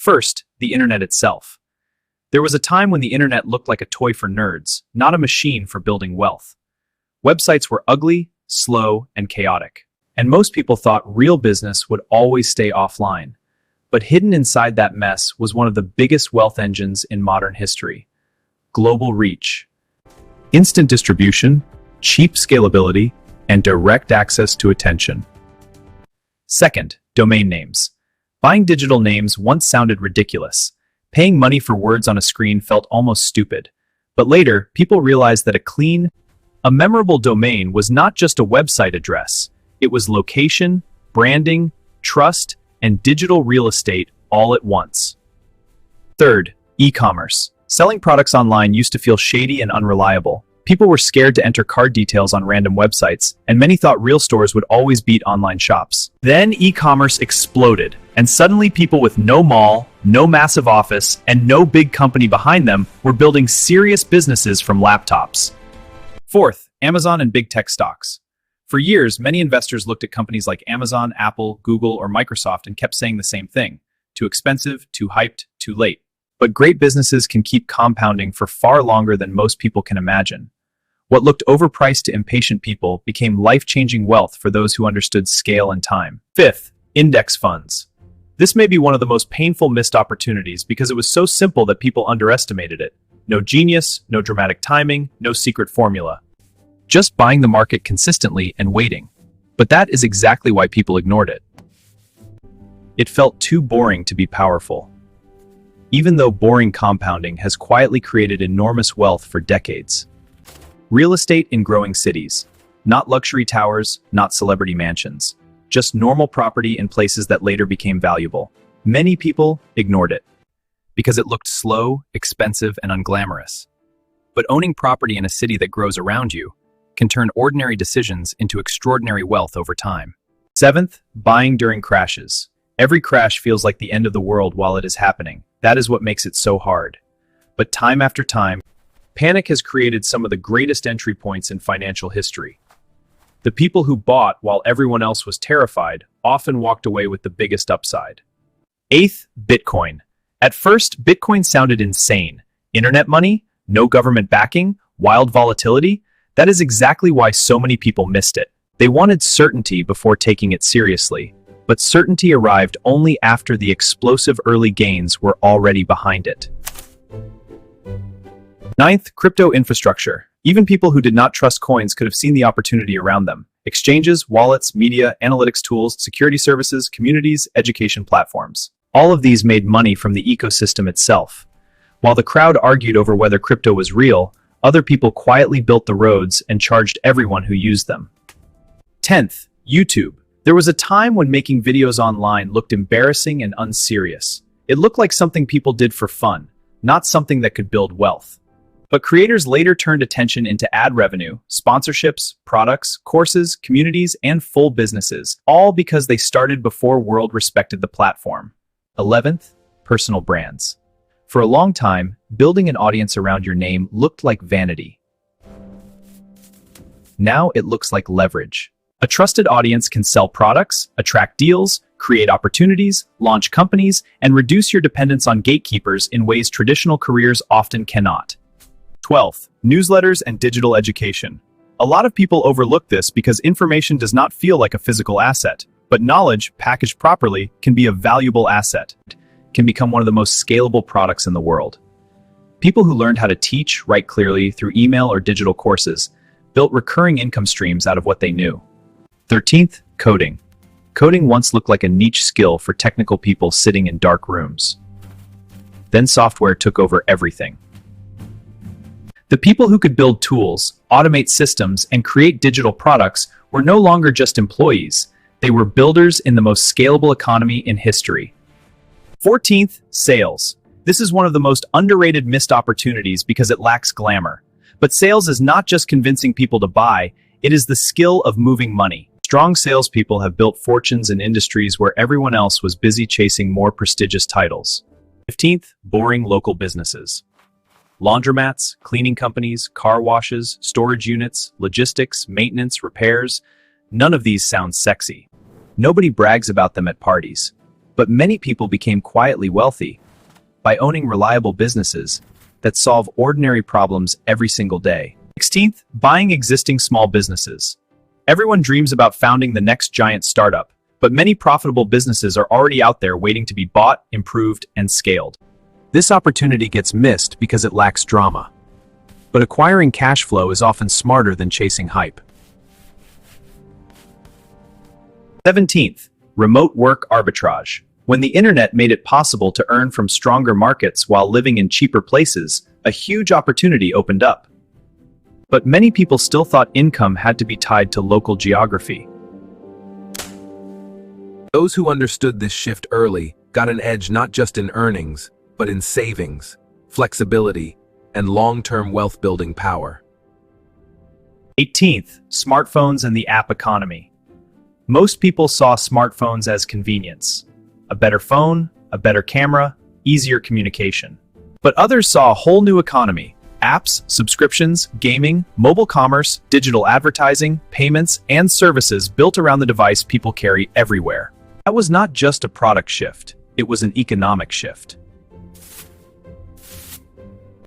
First, the internet itself. There was a time when the internet looked like a toy for nerds, not a machine for building wealth. Websites were ugly, slow, and chaotic. And most people thought real business would always stay offline. But hidden inside that mess was one of the biggest wealth engines in modern history: global reach. Instant distribution, cheap scalability, and direct access to attention. Second, domain names. Buying digital names once sounded ridiculous. Paying money for words on a screen felt almost stupid. But later, people realized that a memorable domain was not just a website address. It was location, branding, trust, and digital real estate all at once. Third, e-commerce. Selling products online used to feel shady and unreliable. People were scared to enter card details on random websites, and many thought real stores would always beat online shops. Then e-commerce exploded, and suddenly people with no mall, no massive office, and no big company behind them were building serious businesses from laptops. Fourth, Amazon and big tech stocks. For years, many investors looked at companies like Amazon, Apple, Google, or Microsoft and kept saying the same thing: too expensive, too hyped, too late. But great businesses can keep compounding for far longer than most people can imagine. What looked overpriced to impatient people became life-changing wealth for those who understood scale and time. Fifth, index funds. This may be one of the most painful missed opportunities because it was so simple that people underestimated it. No genius, no dramatic timing, no secret formula. Just buying the market consistently and waiting. But that is exactly why people ignored it. It felt too boring to be powerful. Even though boring compounding has quietly created enormous wealth for decades. Real estate in growing cities. Not luxury towers, not celebrity mansions. Just normal property in places that later became valuable. Many people ignored it because it looked slow, expensive, and unglamorous. But owning property in a city that grows around you can turn ordinary decisions into extraordinary wealth over time. Seventh, buying during crashes. Every crash feels like the end of the world while it is happening. That is what makes it so hard. But time after time, panic has created some of the greatest entry points in financial history. The people who bought while everyone else was terrified often walked away with the biggest upside. Eighth, Bitcoin. At first, Bitcoin sounded insane. Internet money? No government backing? Wild volatility? That is exactly why so many people missed it. They wanted certainty before taking it seriously. But certainty arrived only after the explosive early gains were already behind it. Ninth, crypto infrastructure. Even people who did not trust coins could have seen the opportunity around them. Exchanges, wallets, media, analytics tools, security services, communities, education platforms. All of these made money from the ecosystem itself. While the crowd argued over whether crypto was real, other people quietly built the roads and charged everyone who used them. 10th, YouTube. There was a time when making videos online looked embarrassing and unserious. It looked like something people did for fun, not something that could build wealth. But creators later turned attention into ad revenue, sponsorships, products, courses, communities, and full businesses, all because they started before the world respected the platform. 11th, personal brands. For a long time, building an audience around your name looked like vanity. Now it looks like leverage. A trusted audience can sell products, attract deals, create opportunities, launch companies, and reduce your dependence on gatekeepers in ways traditional careers often cannot. 12th, newsletters and digital education. A lot of people overlook this because information does not feel like a physical asset, but knowledge, packaged properly, can be a valuable asset. It can become one of the most scalable products in the world. People who learned how to teach, write clearly through email or digital courses built recurring income streams out of what they knew. 13th, coding. Coding once looked like a niche skill for technical people sitting in dark rooms. Then software took over everything. The people who could build tools, automate systems, and create digital products were no longer just employees. They were builders in the most scalable economy in history. 14th, sales. This is one of the most underrated missed opportunities because it lacks glamour. But sales is not just convincing people to buy, it is the skill of moving money. Strong salespeople have built fortunes in industries where everyone else was busy chasing more prestigious titles. 15th, boring local businesses. Laundromats, cleaning companies, car washes, storage units, logistics, maintenance, repairs. None of these sound sexy. Nobody brags about them at parties. But many people became quietly wealthy by owning reliable businesses that solve ordinary problems every single day. 16th, buying existing small businesses. Everyone dreams about founding the next giant startup, but many profitable businesses are already out there waiting to be bought, improved, and scaled. This opportunity gets missed because it lacks drama. But acquiring cash flow is often smarter than chasing hype. 17th, remote work arbitrage. When the internet made it possible to earn from stronger markets while living in cheaper places, a huge opportunity opened up. But many people still thought income had to be tied to local geography. Those who understood this shift early got an edge not just in earnings, but in savings, flexibility, and long-term wealth-building power. 18th, smartphones and the app economy. Most people saw smartphones as convenience. A better phone, a better camera, easier communication. But others saw a whole new economy. Apps, subscriptions, gaming, mobile commerce, digital advertising, payments, and services built around the device people carry everywhere. That was not just a product shift, it was an economic shift.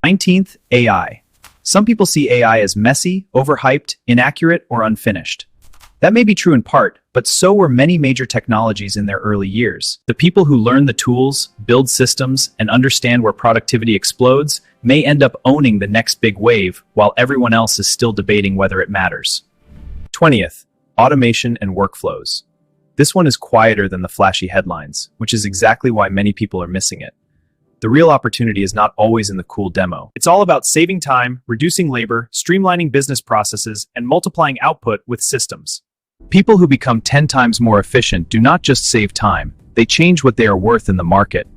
19th, AI. Some people see AI as messy, overhyped, inaccurate, or unfinished. That may be true in part, but so were many major technologies in their early years. The people who learn the tools, build systems, and understand where productivity explodes may end up owning the next big wave, while everyone else is still debating whether it matters. 20th, automation and workflows. This one is quieter than the flashy headlines, which is exactly why many people are missing it. The real opportunity is not always in the cool demo. It's all about saving time, reducing labor, streamlining business processes, and multiplying output with systems. People who become 10 times more efficient do not just save time, they change what they are worth in the market.